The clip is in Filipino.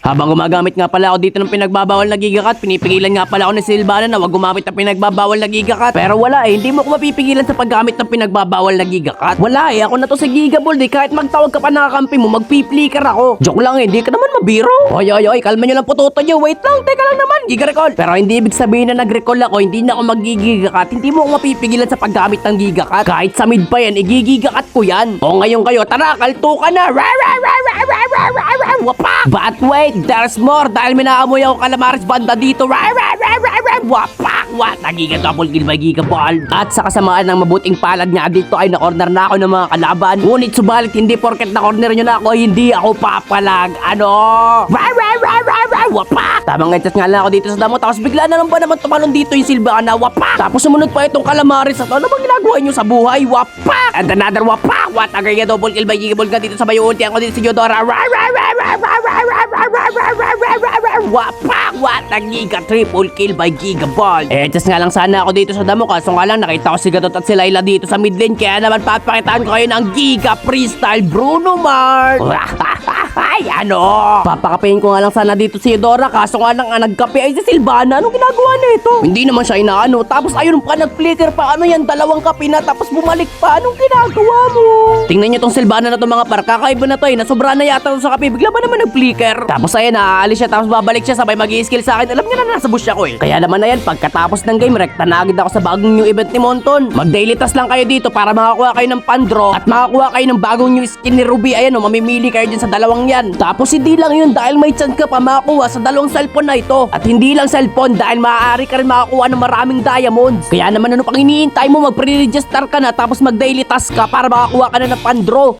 Habang gumagamit nga pala ako dito ng pinagbabawal na gigakat, pinipigilan nga pala ako ni Silvana na wag gumamit ng pinagbabawal na gigakat. Pero wala hindi mo ako mapipigilan sa paggamit ng pinagbabawal na gigakat. Wala ako na to sa Gigaball kahit magtawag ka pa nakakampi mo, magpi-flicker ako. Joke lang hindi ka naman mabiro. Oy, kalma nyo lang pututo nyo, wait lang, teka lang naman, giga-recall. Pero hindi ibig sabihin na nag-recall ako, hindi na ako magigigakat, hindi mo ako mapipigilan sa paggamit ng gigakat. Kahit sa mid pa yan, igigigakat ko yan. O ngayon kayo, tara, kalto ka na. Wapak! But wait, there's more dahil minaamoy ako Calamares banda dito. Wapak! Nagiga-double kill by Gigaball. At sa kasamaan ng mabuting palad niya dito ay na-corner na ako ng mga kalaban. Ngunit subalit hindi porket na-corner nyo na ako, hindi ako papalag. Ano? Wapak! Tamang ngetas nga lang ako dito sa damo tapos bigla na naman tumalon dito yung Silvana. Wapak! Tapos sumunod pa itong Calamares at ano bang ginagawa nyo sa buhay? Wapak! And another wapak! Nagiga-double kill by Gigaball ka dito sa bayunti. Ako dito si Yodora. Wapak! Nagiga triple kill by Gigaball. Just nga lang sana ako dito sa damo kaso nga lang nakita ko si Gatot at si Layla dito sa mid lane kaya naman papakitaan ko kayo ng Giga Freestyle Bruno Mars. Ay, ano? Papakapain ko nga lang sana dito si Eudora kaso nga lang nagkape ay si Silvana. Anong ginagawa nito? Hindi naman siya inaano. Tapos ayun pa nag-flicker pa. Ano yan? Dalawang kape na tapos bumalik pa. Anong ginagawa mo? Tingnan nyo tong Silvana na to mga par. Kakaiba na to nasobra na yata sa kape. Bigla ba naman nag-flicker? Tapos ayun naaalis siya tapos babalik siya sabay mag-i-skill sa akin. Alam niya na nasa bush ako Kaya naman ayan pagkatapos ng game rekta na agad ako sa bagong new event ni Monton. Mag-daily task lang kayo dito para makakuha kayo ng pandro at makakuha kayo ng bagong new skin ni Ruby. Ayan mamimili kayo dyan sa dalawang yan. Tapos hindi lang yun dahil may chance ka pa makakuha sa dalawang cellphone na ito. At hindi lang cellphone dahil maaari ka rin makakuha ng maraming diamonds. Kaya naman ano pang iniintay mo mag-pre-register ka na tapos mag-daily task ka para makakuha ka na ng pandro.